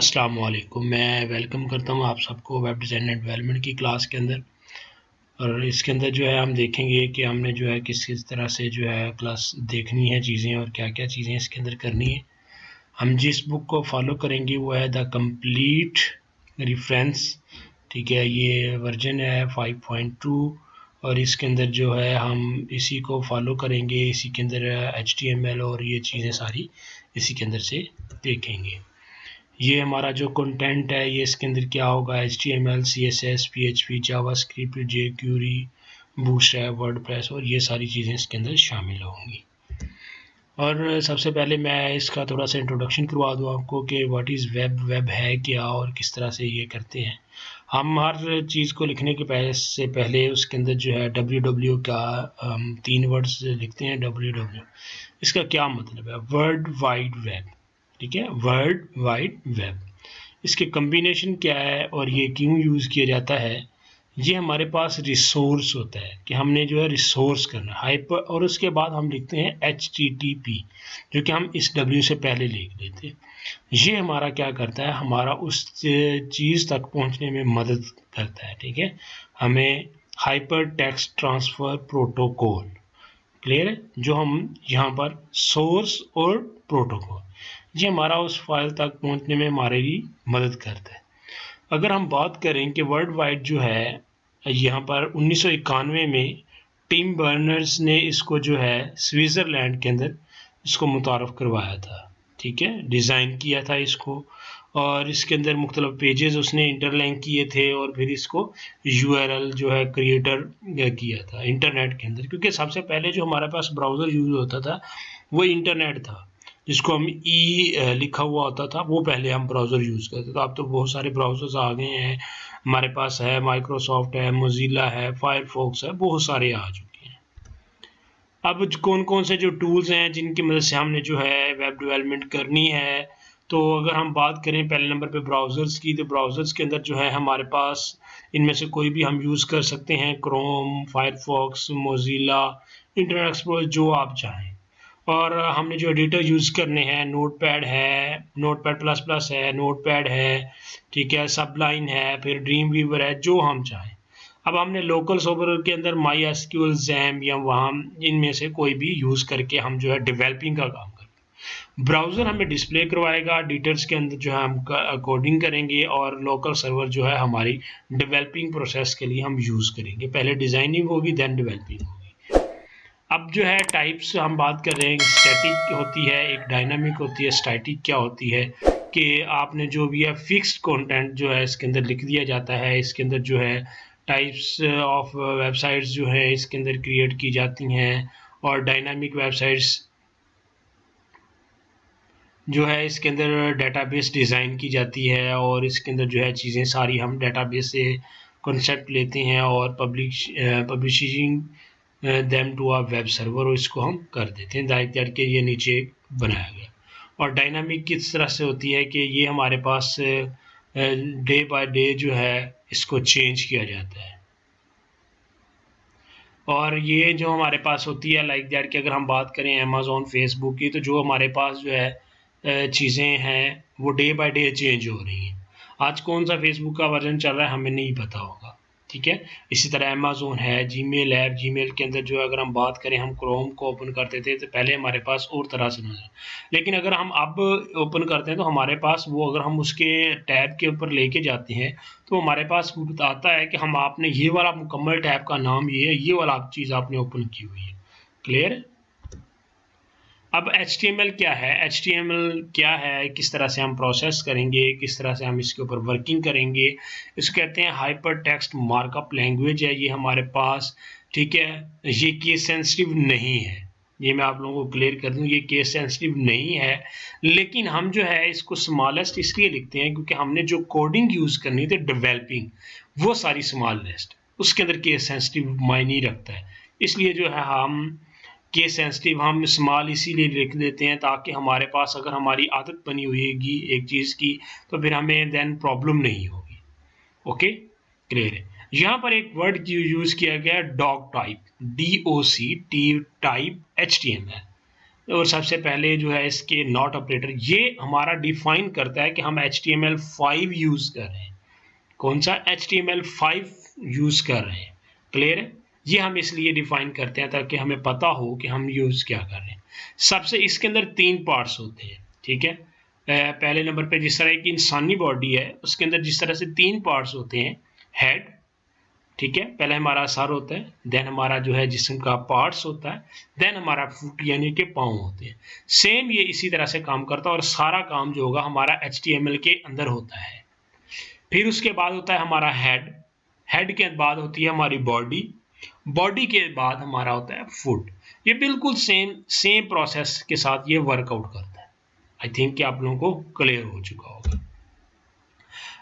अस्सलाम वालेकुम। मैं वेलकम करता हूँ आप सबको वेब डिज़ाइन एंड डेवलपमेंट की क्लास के अंदर। और इसके अंदर जो है हम देखेंगे कि हमने जो है किस किस तरह से जो है क्लास देखनी है चीज़ें और क्या क्या चीज़ें इसके अंदर करनी है। हम जिस बुक को फॉलो करेंगे वो है द कंप्लीट रेफरेंस। ठीक है, ये वर्जन है 5.2 और इसके अंदर जो है हम इसी को फॉलो करेंगे। इसी के अंदर HTML और ये चीज़ें सारी इसी के अंदर से देखेंगे। ये हमारा जो कंटेंट है ये इसके अंदर क्या होगा, HTML, CSS, PHP, JavaScript, jQuery, bootstrap, WordPress और ये सारी चीज़ें इसके अंदर शामिल होंगी। और सबसे पहले मैं इसका थोड़ा सा इंट्रोडक्शन करवा दूँ आपको कि व्हाट इज़ वेब, वेब है क्या और किस तरह से ये करते हैं। हम हर चीज़ को लिखने के से पहले उसके अंदर जो है www का 3 वर्ड्स लिखते हैं। www इसका क्या मतलब है, वर्ल्ड वाइड वेब। ठीक है, वर्ल्ड वाइड वेब। इसके कम्बिनेशन क्या है और ये क्यों यूज़ किया जाता है। ये हमारे पास रिसोर्स होता है कि हमने जो है रिसोर्स करना है हाइपर, और उसके बाद हम लिखते हैं HTTP जो कि हम इस W से पहले लिख लेते हैं। ये हमारा क्या करता है, हमारा उस चीज़ तक पहुंचने में मदद करता है। ठीक है, हमें hyper text transfer protocol, clear है, जो हम यहाँ पर सोर्स और प्रोटोकॉल, ये हमारा उस फाइल तक पहुँचने में हमारी मदद करता है। अगर हम बात करें कि वर्ल्ड वाइड जो है, यहाँ पर 1991 में टिम बर्नर्स ने इसको जो है स्विट्ज़रलैंड के अंदर इसको मुतारफ़ करवाया था। ठीक है, डिज़ाइन किया था इसको, और इसके अंदर मुख्तलिफ पेजेस उसने इंटरलिंक किए थे और फिर इसको URL जो है क्रिएटर किया था इंटरनेट के अंदर, क्योंकि सबसे पहले जो हमारे पास ब्राउज़र यूज़ होता था वो इंटरनेट था, जिसको हम लिखा हुआ होता था, वो पहले हम ब्राउज़र यूज़ करते थे। तो अब तो बहुत सारे ब्राउज़र्स आ गए हैं, हमारे पास है माइक्रोसॉफ्ट है, मोज़िला है, फायरफॉक्स है, बहुत सारे आ चुके हैं। अब कौन कौन से जो टूल्स हैं जिनकी मदद से हमने जो है वेब डेवलपमेंट करनी है, तो अगर हम बात करें पहले नंबर पे ब्राउज़र्स की, तो ब्राउज़र्स के अंदर जो है हमारे पास इनमें से कोई भी हम यूज़ कर सकते हैं, Chrome, Firefox, Mozilla, internet explorer, जो आप चाहें। और हमने जो एडिटर यूज़ करने हैं, नोटपैड है, नोटपैड प्लस प्लस है, नोटपैड है, ठीक है, सबलाइन है, फिर ड्रीम वीवर है, जो हम चाहें। अब हमने लोकल सर्वर के अंदर MySQL, XAMPP या वहाँ इनमें से कोई भी यूज़ करके हम जो है डेवलपिंग का काम करें। ब्राउज़र हमें डिस्प्ले करवाएगा, एडिटर्स के अंदर जो है हम कोडिंग करेंगे, और लोकल सर्वर जो है हमारी डेवलपिंग प्रोसेस के लिए हम यूज़ करेंगे। पहले डिज़ाइनिंग होगी, देन डेवलपिंग होगी। अब जो है टाइप्स हम बात कर रहे हैं, स्टैटिक होती है, एक डायनामिक होती है। स्टैटिक क्या होती है कि आपने जो भी है फिक्स्ड कंटेंट जो है इसके अंदर लिख दिया जाता है। इसके अंदर जो है टाइप्स ऑफ वेबसाइट्स जो है इसके अंदर क्रिएट की जाती हैं, और डायनामिक वेबसाइट्स जो है इसके अंदर डेटाबेस डिज़ाइन की जाती है, और इसके अंदर जो है चीज़ें सारी हम डेटाबेस से कॉन्सेप्ट लेते हैं और publishing them to a web server, और इसको हम कर देते हैं दायरे करके ये नीचे बनाया गया। और डायनामिक किस तरह से होती है कि ये हमारे पास डे बाय डे जो है इसको चेंज किया जाता है। और ये जो हमारे पास होती है लाइक दैट कि अगर हम बात करें अमेज़ॉन, फेसबुक की, तो जो हमारे पास जो है चीज़ें हैं वो डे बाय डे चेंज हो रही हैं। आज कौन सा फेसबुक का वर्जन चल रहा है हमें नहीं पता होगा। ठीक है, इसी तरह अमेज़ॉन है, जीमेल है, जीमेल के अंदर जो है अगर हम बात करें, हम क्रोम को ओपन करते थे तो पहले हमारे पास और तरह से नज़र, लेकिन अगर हम अब ओपन करते हैं तो हमारे पास वो, अगर हम उसके टैब के ऊपर लेके जाते हैं तो हमारे पास वो बताता है कि हम आपने ये वाला मुकम्मल टैब का नाम ये है, ये वाला चीज़ आपने ओपन की हुई है। क्लियर है। अब HTML क्या है, HTML क्या है, किस तरह से हम प्रोसेस करेंगे, किस तरह से हम इसके ऊपर वर्किंग करेंगे। इसको कहते हैं हाइपर टेक्स्ट मार्कअप लैंग्वेज है ये हमारे पास। ठीक है, ये केस सेंसिटिव नहीं है, ये मैं आप लोगों को क्लियर कर दूं, ये केस सेंसिटिव नहीं है, लेकिन हम जो है इसको स्मॉलेस्ट इसलिए लिखते हैं क्योंकि हमने जो कोडिंग यूज़ करनी थी डेवलपिंग, वो सारी स्मॉलेस्ट, उसके अंदर केस सेंसिटिव मायने रखता है। इसलिए जो है हम केस सेंसिटिव हम स्मॉल इसीलिए लिख देते हैं ताकि हमारे पास अगर हमारी आदत बनी हुई होगी एक चीज़ की तो फिर हमें देन प्रॉब्लम नहीं होगी। ओके, क्लियर है। यहाँ पर एक वर्ड यूज़ किया गया doc type, DOC T type HTML। और सबसे पहले जो है इसके नॉट ऑपरेटर, ये हमारा डिफाइन करता है कि हम HTML5 यूज कर रहे हैं। कौन सा? HTML5 यूज कर रहे हैं। क्लियर है? ये हम इसलिए डिफाइन करते हैं ताकि हमें पता हो कि हम यूज क्या कर रहे हैं। सबसे इसके अंदर 3 पार्ट्स होते हैं, ठीक है। पहले नंबर पे जिस तरह एक इंसानी बॉडी है उसके अंदर जिस तरह से 3 पार्ट्स होते हैं, हेड, ठीक है, पहले हमारा सर होता है, देन हमारा जो है जिस्म का पार्ट्स होता है, देन हमारा फुट यानी कि पाँव होते हैं। सेम ये इसी तरह से काम करता है और सारा काम जो होगा हमारा HTML के अंदर होता है। फिर उसके बाद होता है हमारा हेड, हेड के बाद होती है हमारी बॉडी, बॉडी के बाद हमारा होता है फुट। ये बिल्कुल सेम प्रोसेस के साथ ये वर्कआउट करता है। आई थिंक कि आप लोगों को क्लियर हो चुका होगा।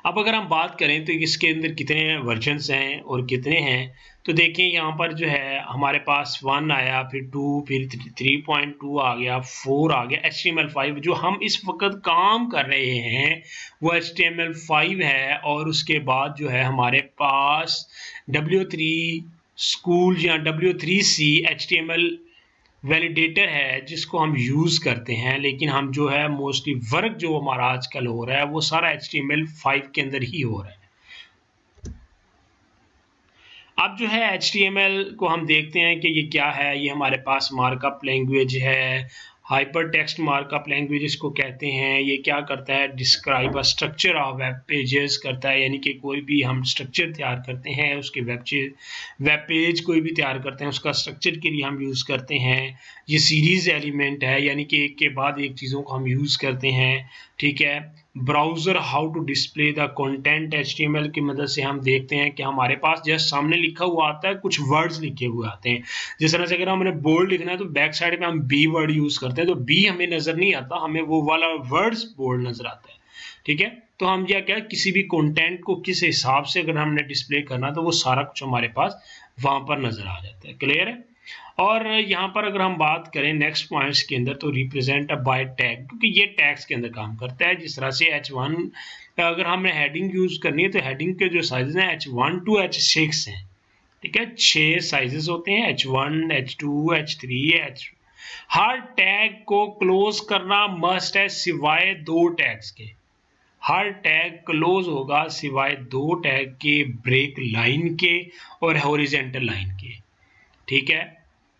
अब अगर हम बात करें तो इसके अंदर कितने वर्जन्स हैं और कितने हैं, तो देखिए यहाँ पर जो है हमारे पास 1 आया, फिर 2, फिर 3.2 आ गया, 4 आ गया। HTML5 जो हम इस वक्त काम कर रहे हैं वो HTML5 है। और उसके बाद जो है हमारे पास W3 स्कूल या W3C HTML वैलिडेटर है जिसको हम यूज़ करते हैं, लेकिन हम जो है मोस्टली वर्क जो हमारा आजकल हो रहा है वो सारा HTML5 के अंदर ही हो रहा है। अब जो है HTML को हम देखते हैं कि ये क्या है। ये हमारे पास मार्कअप लैंग्वेज है, हाइपर टेक्स्ट मार्कअप लैंग्वेज इसको कहते हैं। ये क्या करता है? Describe a structure of web pages करता है, यानी कि कोई भी हम स्ट्रक्चर तैयार करते हैं, उसके वेब पेज कोई भी तैयार करते हैं उसका स्ट्रक्चर के लिए हम यूज़ करते हैं। ये सीरीज एलिमेंट है, यानी कि एक के बाद एक चीज़ों को हम यूज़ करते हैं, ठीक है। Browser how to display the content, HTML की मदद से हम देखते हैं कि हमारे पास जस्ट सामने लिखा हुआ आता है, कुछ वर्ड्स लिखे हुए आते हैं। जिस तरह से अगर हमने बोल्ड लिखना है तो बैक साइड में हम B वर्ड यूज़ करते हैं, तो B हमें नज़र नहीं आता, हमें वो वाला वर्ड्स बोल्ड नज़र आता है, ठीक है। तो हम क्या किसी भी कंटेंट को किस हिसाब से अगर हमने डिस्प्ले करना तो वो सारा कुछ हमारे पास वहाँ पर नज़र आ जाता है। क्लियर है? और यहाँ पर अगर हम बात करें नेक्स्ट पॉइंट्स के अंदर, तो रिप्रेजेंट बाय टैग, क्योंकि ये टैग्स के अंदर काम करता है। जिस तरह से H1 अगर हमने हेडिंग यूज करनी है तो हेडिंग के जो साइजेस हैं H1 to H6 हैं, ठीक है। 6 साइजेस होते हैं, H1, H2, H3, हर टैग को क्लोज करना मस्ट है सिवाय 2 टैग्स के। हर टैग क्लोज होगा सिवाय 2 टैग के, ब्रेक लाइन के और हॉरिजेंटल लाइन के, ठीक है।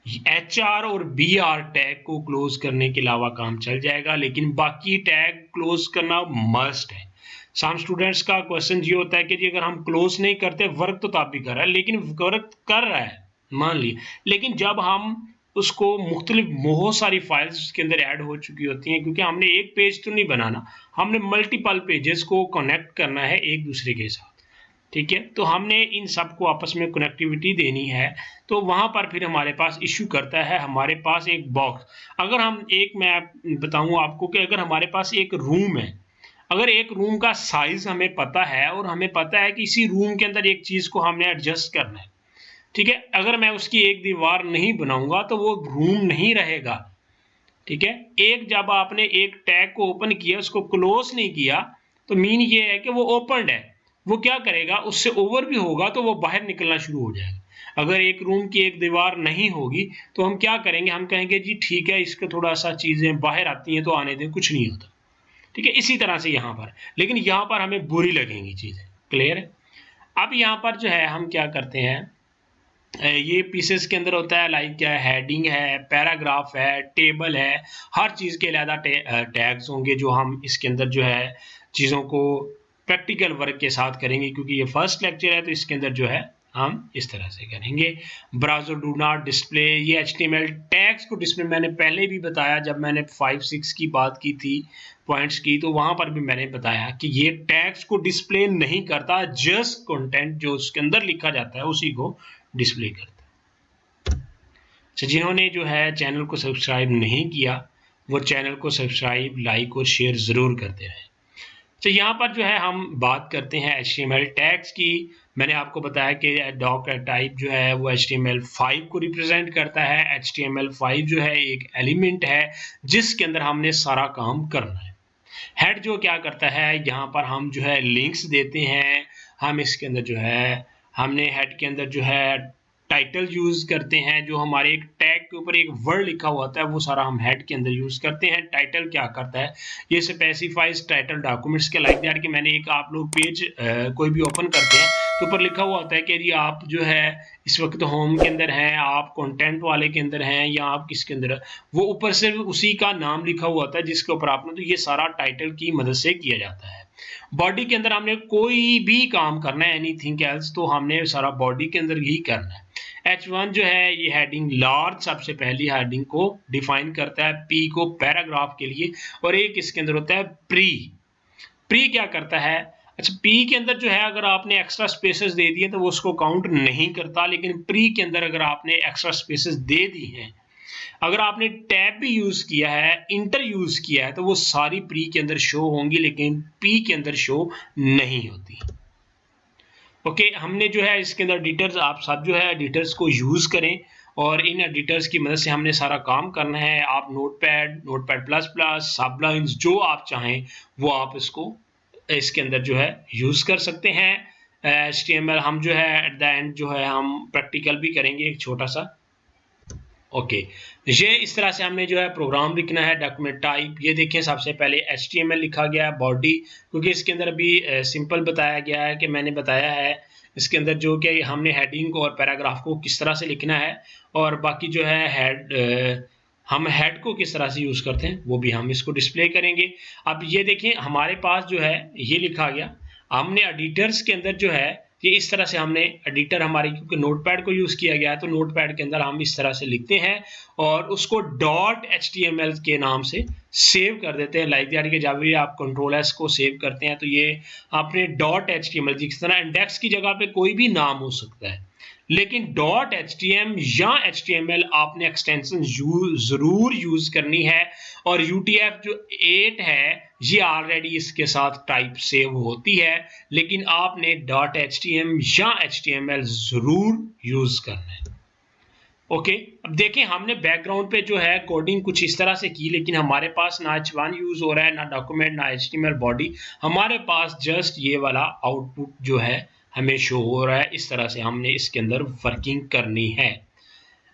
HR और BR टैग को क्लोज करने के अलावा काम चल जाएगा, लेकिन बाकी टैग क्लोज करना मस्ट है। सम स्टूडेंट्स का क्वेश्चन ये होता है कि जी अगर हम क्लोज नहीं करते, वर्क तो तब भी कर रहा है, लेकिन वर्क कर रहा है मान ली, लेकिन जब हम उसको मुख्तलिफ बहुत सारी फाइल्स उसके अंदर ऐड हो चुकी होती हैं, क्योंकि हमने एक पेज तो नहीं बनाना, हमने मल्टीपल पेजेस को कनेक्ट करना है एक दूसरे के साथ, ठीक है। तो हमने इन सब को आपस में कनेक्टिविटी देनी है, तो वहाँ पर फिर हमारे पास इशू करता है हमारे पास एक बॉक्स। अगर हम मैं बताऊँ आपको कि अगर हमारे पास एक रूम है, अगर एक रूम का साइज हमें पता है और हमें पता है कि इसी रूम के अंदर एक चीज़ को हमने एडजस्ट करना है, ठीक है। अगर मैं उसकी एक दीवार नहीं बनाऊंगा तो वो रूम नहीं रहेगा, ठीक है। एक जब आपने एक टैग को ओपन किया, उसको क्लोज नहीं किया, तो मीन ये है कि वो ओपन है, वो क्या करेगा, उससे ओवर भी होगा तो वो बाहर निकलना शुरू हो जाएगा। अगर एक रूम की एक दीवार नहीं होगी तो हम क्या करेंगे, हम कहेंगे जी ठीक है, इसके थोड़ा सा चीज़ें बाहर आती हैं तो आने दें, कुछ नहीं होता, ठीक है। इसी तरह से यहाँ पर, लेकिन यहाँ पर हमें बुरी लगेंगी चीज़ें। क्लियर है? अब यहाँ पर जो है हम क्या करते हैं, ये पीसेस के अंदर होता है, लाइक क्या है, हेडिंग है, पैराग्राफ है, टेबल है, हर चीज़ के अलग टैग्स होंगे जो हम इसके अंदर जो है चीज़ों को प्रैक्टिकल वर्क के साथ करेंगे, क्योंकि ये फर्स्ट लेक्चर है तो इसके अंदर जो है हम इस तरह से करेंगे। ब्राउज़र डू नॉट डिस्प्ले, ये HTML टैग्स को डिस्प्ले, मैंने पहले भी बताया जब मैंने 5-6 की बात की थी पॉइंट्स की, तो वहाँ पर भी मैंने बताया कि ये टैग्स को डिस्प्ले नहीं करता, जस्ट कंटेंट जो उसके अंदर लिखा जाता है उसी को डिस्प्ले करता है। तो जिन्होंने जो है चैनल को सब्सक्राइब नहीं किया वो चैनल को सब्सक्राइब, लाइक और शेयर ज़रूर करते रहें। तो यहाँ पर जो है हम बात करते हैं HTML टैग्स की। मैंने आपको बताया कि डॉक टाइप जो है वो HTML5 को रिप्रेजेंट करता है। HTML5 जो है एक एलिमेंट है जिसके अंदर हमने सारा काम करना है। हेड जो क्या करता है, यहाँ पर हम जो है लिंक्स देते हैं, हम इसके अंदर जो है हमने हेड के अंदर जो है टाइटल यूज़ करते हैं जो हमारे एक टैग के ऊपर एक वर्ड लिखा हुआ होता है, वो सारा हम हेड के अंदर यूज करते हैं। टाइटल क्या करता है, ये स्पेसिफाइज टाइटल डॉक्यूमेंट्स के लाइक दैट कि मैंने एक आप लोग पेज कोई भी ओपन करते हैं तो ऊपर लिखा हुआ होता है कि यदि आप जो है इस वक्त होम के अंदर हैं, आप कंटेंट वाले के अंदर हैं या आप किसके अंदर, वो ऊपर से उसी का नाम लिखा हुआ होता है जिसके ऊपर आपने, तो ये सारा टाइटल की मदद से किया जाता है। बॉडी के अंदर हमने कोई भी काम करना है, एनीथिंग एल्स, तो हमने सारा बॉडी के अंदर ही करना है। H1 जो है ये हेडिंग लार्ज सबसे पहली हेडिंग को डिफाइन करता है, P को पैराग्राफ के लिए, और एक इसके अंदर होता है प्री क्या करता है, अच्छा P के अंदर जो है अगर आपने एक्स्ट्रा स्पेसेस दे दिए तो वो उसको काउंट नहीं करता, लेकिन प्री के अंदर अगर आपने एक्स्ट्रा स्पेसेस दे दी हैं, अगर आपने टैब भी यूज किया है, इंटर यूज किया है, तो वो सारी प्री के अंदर शो होंगी लेकिन पी के अंदर शो नहीं होती। ओके, हमने जो है इसके अंदर एडिटर्स, आप सब जो है एडिटर्स को यूज करें और इन एडिटर्स की मदद से हमने सारा काम करना है। आप नोटपैड प्लस प्लस, सबलाइन्स, जो आप चाहें वो आप इसके अंदर जो है यूज कर सकते हैं। HTML हम जो है एट द एंड जो है हम प्रैक्टिकल भी करेंगे एक छोटा सा। ओके, ये इस तरह से हमने जो है प्रोग्राम लिखना है। डॉक्यूमेंट टाइप, ये देखें सबसे पहले HTML लिखा गया है, बॉडी, क्योंकि इसके अंदर अभी सिंपल बताया गया है कि मैंने बताया है इसके अंदर जो कि हमने हेडिंग और पैराग्राफ को किस तरह से लिखना है, और बाकी जो है हम हेड को किस तरह से यूज़ करते हैं वो भी हम इसको डिस्प्ले करेंगे। अब ये देखें हमारे पास जो है ये लिखा गया, हमने एडिटर्स के अंदर जो है ये इस तरह से हमने एडिटर हमारे, क्योंकि नोटपैड को यूज़ किया गया है तो नोटपैड के अंदर हम इस तरह से लिखते हैं और उसको .html के नाम से सेव कर देते हैं। लाइक दैट कि जब भी आप Ctrl+S को सेव करते हैं तो ये आपने .html, जिस तरह इंडेक्स की जगह पे कोई भी नाम हो सकता है, लेकिन .html या HTML आपने एक्सटेंशन ज़रूर यूज़ करनी है। और UTF जो 8 है ये ऑलरेडी इसके साथ टाइप सेव होती है, लेकिन आपने .html या HTML ज़रूर यूज़ करना है। ओके, अब देखें हमने बैकग्राउंड पे जो है कोडिंग कुछ इस तरह से की, लेकिन हमारे पास ना H1 यूज़ हो रहा है, ना डॉक्यूमेंट, ना HTML बॉडी, हमारे पास जस्ट ये वाला आउटपुट जो है हमें शो हो रहा है। इस तरह से हमने इसके अंदर वर्किंग करनी है।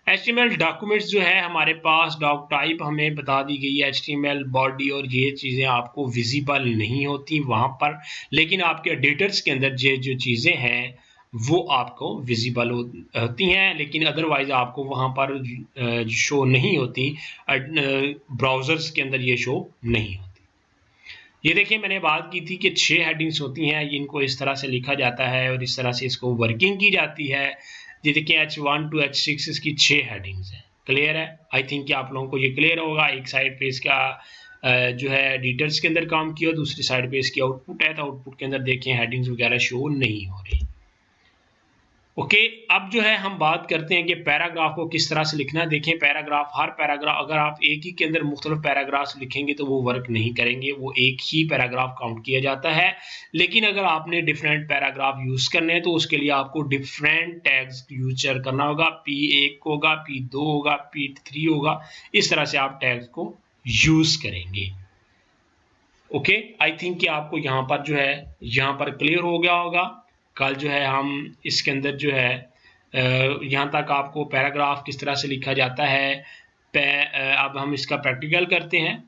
HTML डॉक्यूमेंट्स जो है हमारे पास, डॉक टाइप हमें बता दी गई है, HTML बॉडी, और ये चीज़ें आपको विजिबल नहीं होती वहाँ पर, लेकिन आपके एडिटर्स के अंदर ये जो चीज़ें हैं वो आपको विजिबल होती हैं, लेकिन अदरवाइज आपको वहाँ पर शो नहीं होती, ब्राउज़र्स के अंदर ये शो नहीं होती। ये देखिए मैंने बात की थी कि 6 हेडिंग्स होती हैं, इनको इस तरह से लिखा जाता है और इस तरह से इसको वर्किंग की जाती है। ये देखिए H1 to H6 इसकी 6 हेडिंग्स हैं। क्लियर है? आई थिंक कि आप लोगों को ये क्लियर होगा। एक साइड पे इसका जो है एडिटर्स के अंदर काम किया, दूसरी साइड पे इसकी आउटपुट है, तो आउटपुट के अंदर देखें हेडिंग्स वगैरह शो नहीं हो रही। ओके, अब जो है हम बात करते हैं कि पैराग्राफ को किस तरह से लिखना है। देखें पैराग्राफ, हर पैराग्राफ अगर आप एक ही के अंदर मुख्तलिफ पैराग्राफ्स लिखेंगे तो वो वर्क नहीं करेंगे, वो एक ही पैराग्राफ काउंट किया जाता है। लेकिन अगर आपने डिफरेंट पैराग्राफ यूज़ करने हैं तो उसके लिए आपको डिफरेंट टैग्स यूज करना होगा। P1 होगा, P2 होगा, P3 होगा, इस तरह से आप टैग्स को यूज़ करेंगे। ओके, आई थिंक कि आपको यहाँ पर जो है यहाँ पर क्लियर हो गया होगा। कल जो है हम इसके अंदर जो है यहाँ तक आपको पैराग्राफ किस तरह से लिखा जाता है, अब हम इसका प्रैक्टिकल करते हैं।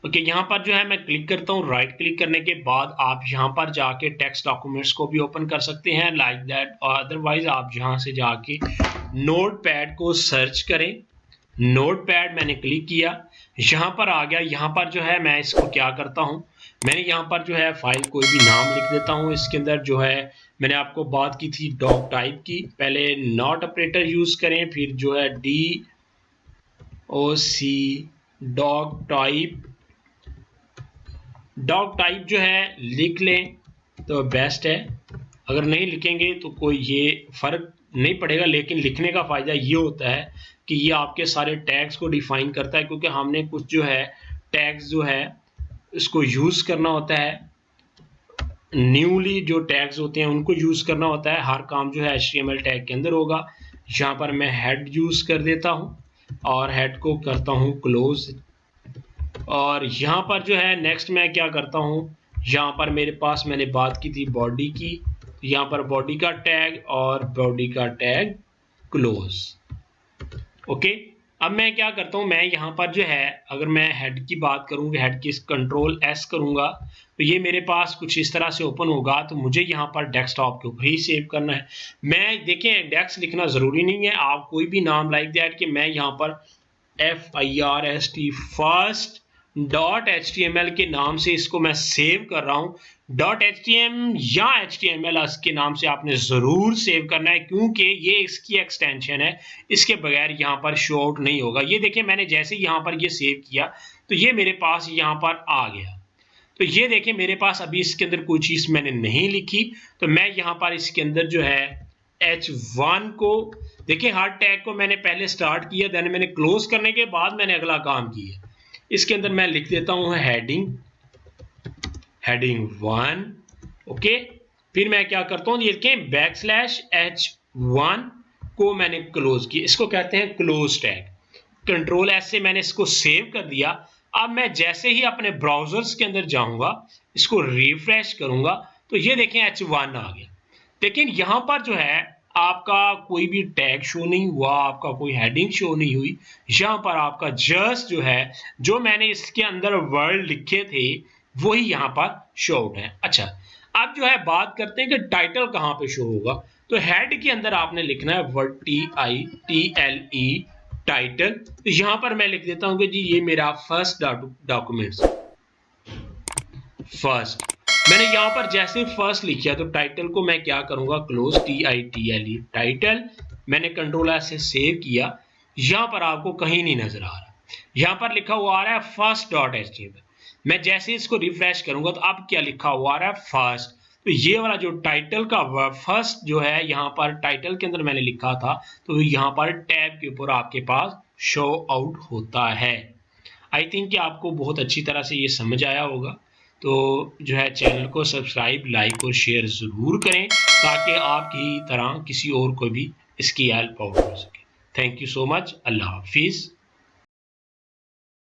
ओके, यहाँ पर जो है मैं क्लिक करता हूँ। राइट क्लिक करने के बाद आप यहाँ पर जाके टेक्स्ट डॉक्यूमेंट्स को भी ओपन कर सकते हैं लाइक दैट, और अदरवाइज आप यहाँ से जाके नोटपैड को सर्च करें। नोटपैड मैंने क्लिक किया, यहाँ पर आ गया। यहाँ पर जो है मैं इसको क्या करता हूँ, मैंने यहाँ पर जो है फाइल कोई भी नाम लिख देता हूँ। इसके अंदर जो है मैंने आपको बात की थी डॉक टाइप की, पहले नॉट ऑपरेटर यूज़ करें, फिर जो है DOC डॉक टाइप जो है लिख लें तो बेस्ट है। अगर नहीं लिखेंगे तो कोई ये फ़र्क नहीं पड़ेगा, लेकिन लिखने का फ़ायदा ये होता है कि ये आपके सारे टैग्स को डिफाइन करता है, क्योंकि हमने कुछ जो है टैग्स जो है इसको यूज़ करना होता है। न्यूली जो टैग्स होते हैं उनको यूज़ करना होता है। हर काम जो है HTML टैग के अंदर होगा। यहाँ पर मैं हेड यूज़ कर देता हूँ और हेड को करता हूँ क्लोज, और यहाँ पर जो है नेक्स्ट मैं क्या करता हूँ, यहाँ पर मेरे पास मैंने बात की थी बॉडी की, यहाँ पर बॉडी का टैग और बॉडी का टैग क्लोज। ओके, अब मैं क्या करता हूँ, मैं यहाँ पर जो है अगर मैं हेड की बात करूँ, हेड की कंट्रोल एस करूँगा तो ये मेरे पास कुछ इस तरह से ओपन होगा। तो मुझे यहाँ पर डेस्कटॉप के ऊपर ही सेव करना है। मैं देखें इंडेक्स लिखना ज़रूरी नहीं है, आप कोई भी नाम लाइक दैट कि मैं यहाँ पर FIRST फर्स्ट .html के नाम से इसको मैं सेव कर रहा हूँ। .html या HTML के नाम से आपने ज़रूर सेव करना है, क्योंकि ये इसकी एक्सटेंशन है, इसके बगैर यहाँ पर शो आउट नहीं होगा। ये देखिए मैंने जैसे यहाँ पर ये सेव किया तो ये मेरे पास यहाँ पर आ गया। तो ये देखिए मेरे पास अभी इसके अंदर कोई चीज़ मैंने नहीं लिखी, तो मैं यहाँ पर इसके अंदर जो है H1 को देखिए हर टैग को मैंने पहले स्टार्ट किया, देन मैंने क्लोज करने के बाद मैंने अगला काम किया। इसके अंदर मैं लिख देता हूँ हेडिंग 1। ओके, फिर मैं क्या करता हूँ, देखें \H1 को मैंने क्लोज किया, इसको कहते हैं क्लोज टैग। कंट्रोल एस से मैंने इसको सेव कर दिया। अब मैं जैसे ही अपने ब्राउजर्स के अंदर जाऊंगा, इसको रिफ्रेश करूंगा तो ये देखें H1 आ गया। लेकिन यहाँ पर जो है आपका कोई भी टैग शो नहीं हुआ, आपका कोई हेडिंग शो नहीं हुई। यहाँ पर आपका जस्ट जो है जो मैंने इसके अंदर वर्ड लिखे थे वही यहाँ पर शो आउट है। अच्छा, अब जो है बात करते हैं कि टाइटल कहाँ पे शो होगा। तो हेड के अंदर आपने लिखना है वर्ड TITLE टाइटल। तो यहाँ पर मैं लिख देता हूँ कि जी ये मेरा फर्स्ट डॉक्यूमेंट्स फर्स्ट। मैंने यहाँ पर जैसे फर्स्ट लिखा तो टाइटल को मैं क्या करूंगा, क्लोज TITLE टाइटल। मैंने कंट्रोल एस से सेव किया। यहाँ पर आपको कहीं नहीं नजर आ रहा, यहाँ पर लिखा हुआ आ रहा है first.html। मैं जैसे इसको रिफ्रेश करूंगा तो अब क्या लिखा हुआ आ रहा है फर्स्ट। तो ये वाला जो टाइटल का फर्स्ट जो है यहाँ पर टाइटल के अंदर मैंने लिखा था, तो यहाँ पर टैब के ऊपर आपके पास शो आउट होता है। आई थिंक कि आपको बहुत अच्छी तरह से ये समझ आया होगा। तो जो है चैनल को सब्सक्राइब, लाइक और शेयर ज़रूर करें ताकि आपकी तरह किसी और को भी इसकी हेल्प हो सके। Thank you so much. अल्लाह हाफिज़।